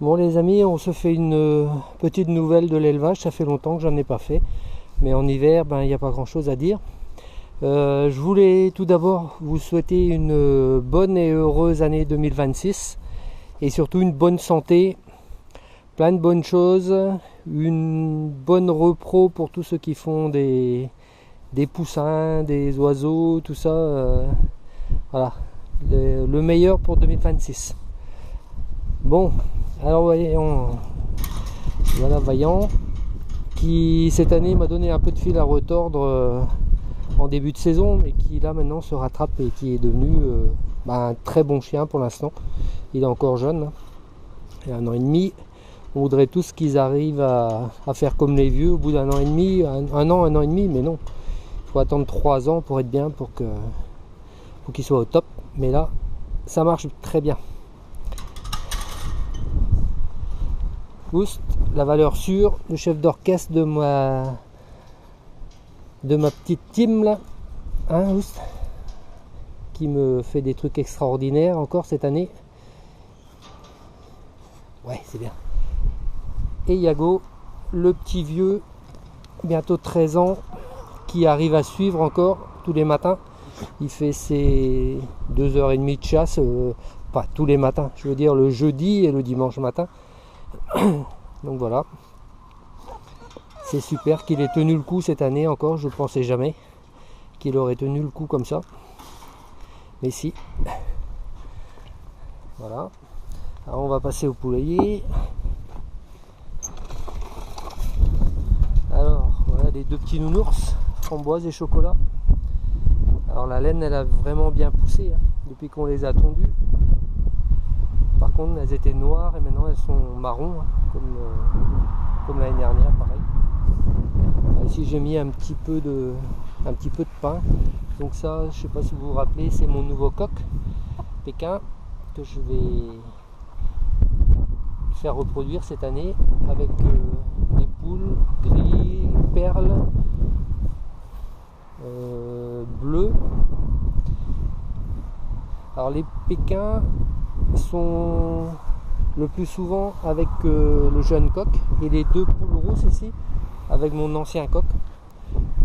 Bon les amis, on se fait une petite nouvelle de l'élevage, ça fait longtemps que j'en ai pas fait, mais en hiver, il n'y a pas grand chose à dire. Je voulais tout d'abord vous souhaiter une bonne et heureuse année 2026 et surtout une bonne santé, plein de bonnes choses, une bonne repro pour tous ceux qui font des poussins, des oiseaux, tout ça. Voilà, le meilleur pour 2026. Bon, alors voyons, voilà Vaillant qui cette année m'a donné un peu de fil à retordre en début de saison, mais qui là maintenant se rattrape et qui est devenu un très bon chien pour l'instant. Il est encore jeune, il a 1 an et demi. On voudrait tous qu'ils arrivent à faire comme les vieux au bout d'1 an et demi, un an et demi, mais non. Il faut attendre 3 ans pour être bien, pour qu'il soit au top. Mais là, ça marche très bien. Oust, la valeur sûre, le chef d'orchestre de ma petite team là, hein, Oust, qui me fait des trucs extraordinaires encore cette année. Ouais, c'est bien. Et Yago, le petit vieux, bientôt 13 ans, qui arrive à suivre encore tous les matins. Il fait ses 2h30 de chasse, pas tous les matins, je veux dire le jeudi et le dimanche matin. Donc voilà, c'est super qu'il ait tenu le coup cette année encore. Je ne pensais jamais qu'il aurait tenu le coup comme ça, mais si. Voilà, alors on va passer au poulailler. Alors voilà les 2 petits nounours, framboise et chocolat. Alors la laine elle a vraiment bien poussé depuis qu'on les a tondus. Par contre elles étaient noires et maintenant elles sont marron, comme l'année dernière pareil. Alors, ici j'ai mis un petit peu de pain. Donc ça, je sais pas si vous vous rappelez, c'est mon nouveau coq Pékin que je vais faire reproduire cette année avec des poules gris, perles, bleues. Alors les Pékins sont le plus souvent avec le jeune coq et les 2 poules rousses ici avec mon ancien coq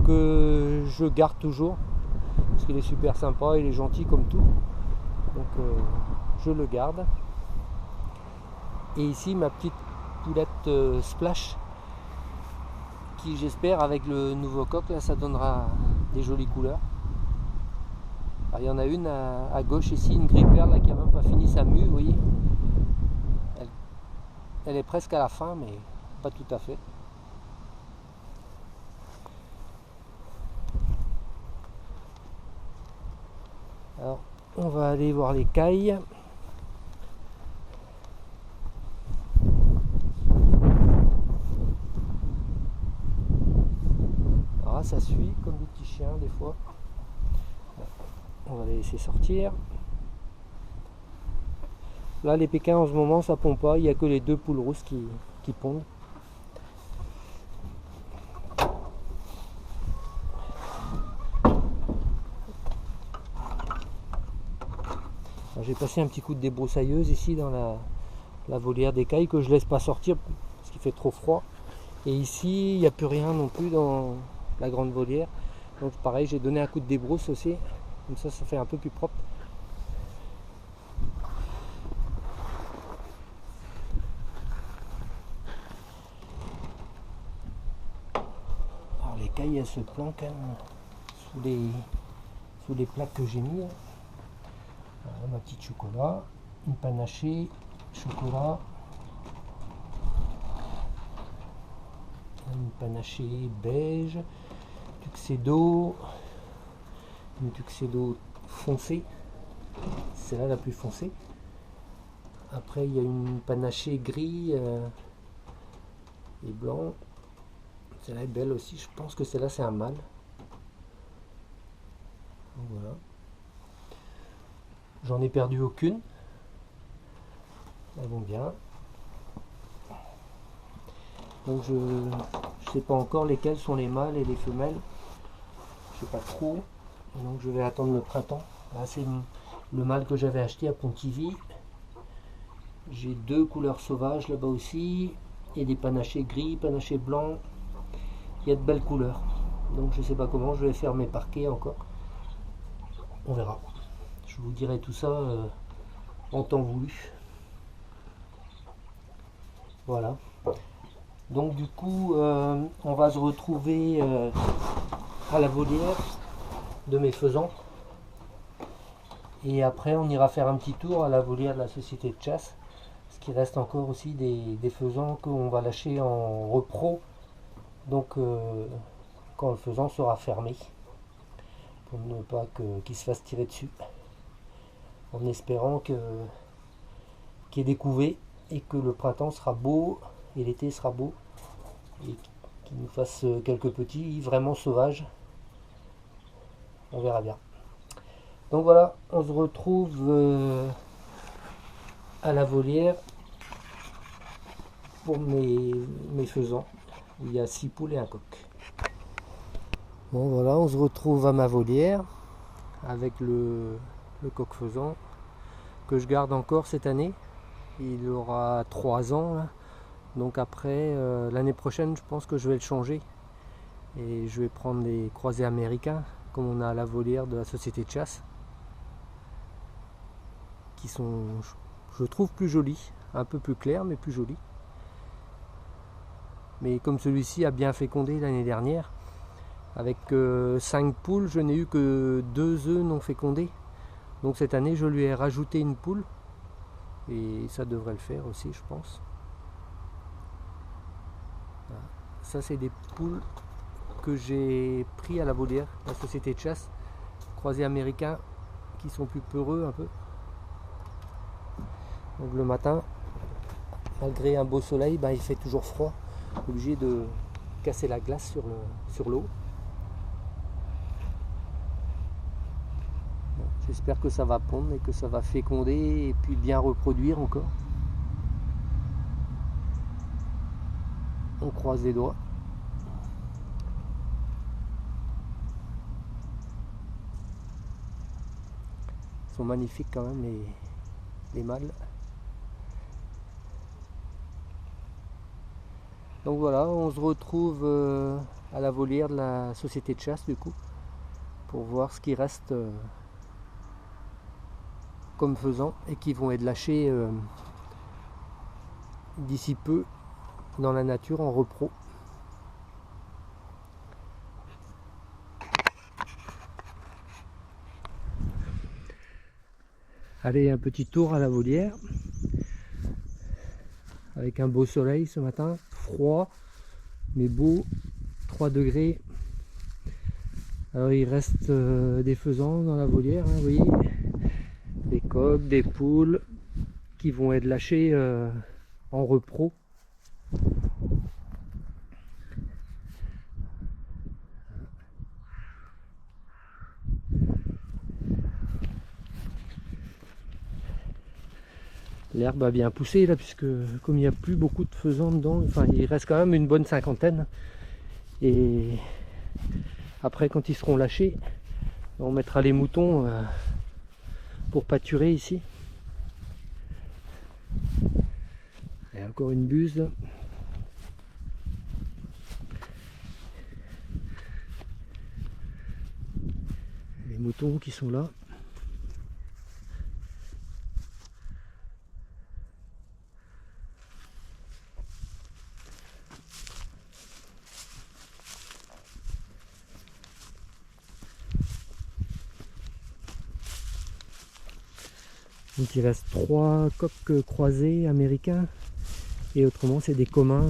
que je garde toujours parce qu'il est super sympa, il est gentil comme tout, donc je le garde. Et ici ma petite poulette Splash qui j'espère avec le nouveau coq là ça donnera des jolies couleurs. Alors, il y en a une à gauche ici, une gris perle là, qui n'a même pas fini sa mue, vous voyez. Elle est presque à la fin, mais pas tout à fait. Alors, on va aller voir les cailles. Alors, ça suit comme des petits chiens des fois. On va les laisser sortir. Là les Pékins en ce moment ça pond pas, il n'y a que les 2 poules rousses qui pondent. J'ai passé un petit coup de débroussailleuse ici dans la volière des cailles que je laisse pas sortir parce qu'il fait trop froid. Et ici il n'y a plus rien non plus dans la grande volière. Donc pareil, j'ai donné un coup de débrousse aussi. Comme ça fait un peu plus propre. Alors les cailles elles se planquent sous les plaques que j'ai mis. Voilà, ma petite chocolat, une panachée, chocolat, une panachée beige, tuxedo, une tuxedo foncée, c'est là la plus foncée. Après il y a une panachée gris et blanc, celle-là est belle aussi, je pense que celle-là c'est un mâle. Donc voilà. J'en ai perdu aucune. Elles vont bien. Donc je ne sais pas encore lesquelles sont les mâles et les femelles. Je sais pas trop. Donc je vais attendre le printemps. Là c'est le mâle que j'avais acheté à Pontivy. J'ai deux couleurs sauvages là-bas aussi, et des panachés gris, panachés blancs. Il y a de belles couleurs. Donc je sais pas comment je vais faire mes parquets encore. On verra. Je vous dirai tout ça en temps voulu. Voilà. Donc du coup, on va se retrouver à la volière de mes faisans. Et après, on ira faire un petit tour à la volière de la société de chasse. Parce qu'il reste encore aussi des faisans qu'on va lâcher en repro. Donc quand le faisan sera fermé. Pour ne pas qu'il se fasse tirer dessus. En espérant qu'il y ait des couvées et que le printemps sera beau et l'été sera beau. Et qu'il nous fasse quelques petits vraiment sauvages. On verra bien. Donc voilà, on se retrouve à la volière pour mes faisans. Il y a 6 poules et un coq. Bon voilà, on se retrouve à ma volière avec le coq faisan que je garde encore cette année. Il aura 3 ans là. Donc après, l'année prochaine, je pense que je vais le changer. Et je vais prendre des croisés américains, comme on a à la volière de la société de chasse. Qui sont, je trouve, plus jolis. Un peu plus clairs, mais plus jolis. Mais comme celui-ci a bien fécondé l'année dernière, avec 5 poules, je n'ai eu que 2 œufs non fécondés. Donc cette année, je lui ai rajouté une poule. Et ça devrait le faire aussi, je pense. Voilà. Ça, c'est des poules que j'ai pris à la volière, la société de chasse, croisés américains, qui sont plus peureux un peu. Donc le matin, malgré un beau soleil, ben, il fait toujours froid. Obligé de casser la glace sur l'eau. Bon, j'espère que ça va pondre et que ça va féconder et puis bien reproduire encore. On croise les doigts. Ils sont magnifiques quand même les mâles. Donc voilà, on se retrouve à la volière de la société de chasse du coup, pour voir ce qui reste comme faisans et qui vont être lâchés d'ici peu dans la nature en repro. Allez, un petit tour à la volière avec un beau soleil ce matin, froid mais beau, 3 degrés. Alors il reste des faisans dans la volière, hein, vous voyez, des coqs, des poules qui vont être lâchés en repro. L'herbe a bien poussé là, puisque comme il n'y a plus beaucoup de faisans dedans, enfin il reste quand même une bonne cinquantaine. Et après, quand ils seront lâchés, on mettra les moutons pour pâturer ici. Et encore une buse là. Les moutons qui sont là. Donc il reste 3 coqs croisés américains et autrement c'est des communs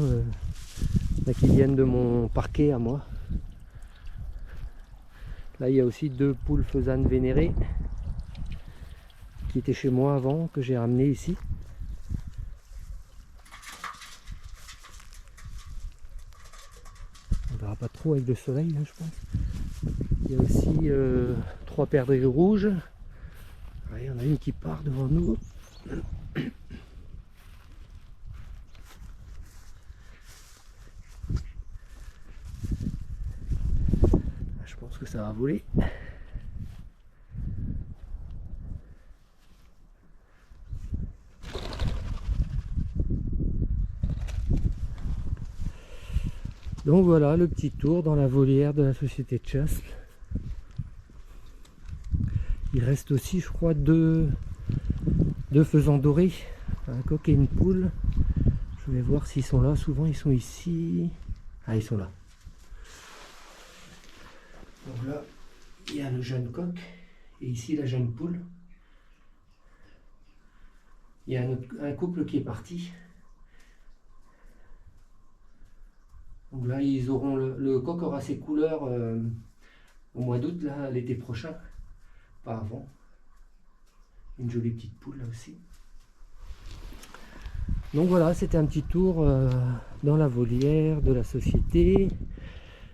qui viennent de mon parquet à moi. Là il y a aussi 2 poules faisanes vénérées qui étaient chez moi avant, que j'ai ramené ici. On verra pas trop avec le soleil là, je pense. Il y a aussi 3 perdrix rouges. Il y en a une qui part devant nous. Je pense que ça va voler. Donc voilà le petit tour dans la volière de la société de chasse. Il reste aussi, je crois, deux faisans dorés, un coq et une poule. Je vais voir s'ils sont là. Souvent ils sont ici. Ah, ils sont là. Donc là, il y a le jeune coq et ici la jeune poule. Il y a un couple qui est parti. Donc là, ils auront le coq aura ses couleurs au mois d'août, là, l'été prochain, pas avant. Une jolie petite poule là aussi. Donc voilà, c'était un petit tour dans la volière de la société.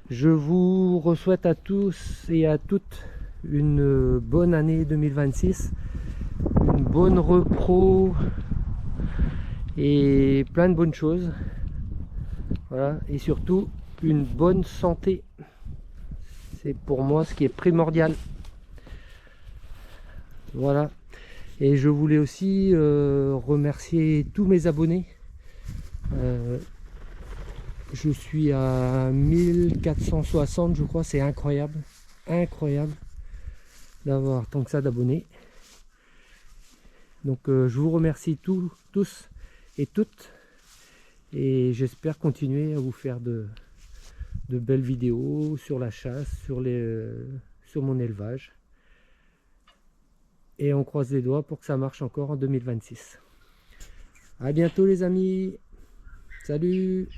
Je vous souhaite à tous et à toutes une bonne année 2026, une bonne repro et plein de bonnes choses. Voilà, et surtout une bonne santé. C'est pour moi ce qui est primordial. Voilà. Et je voulais aussi remercier tous mes abonnés. Je suis à 1460, je crois. C'est incroyable. Incroyable d'avoir tant que ça d'abonnés. Donc je vous remercie tous et toutes. Et j'espère continuer à vous faire de belles vidéos sur la chasse, sur mon élevage. Et on croise les doigts pour que ça marche encore en 2026. À bientôt les amis. Salut!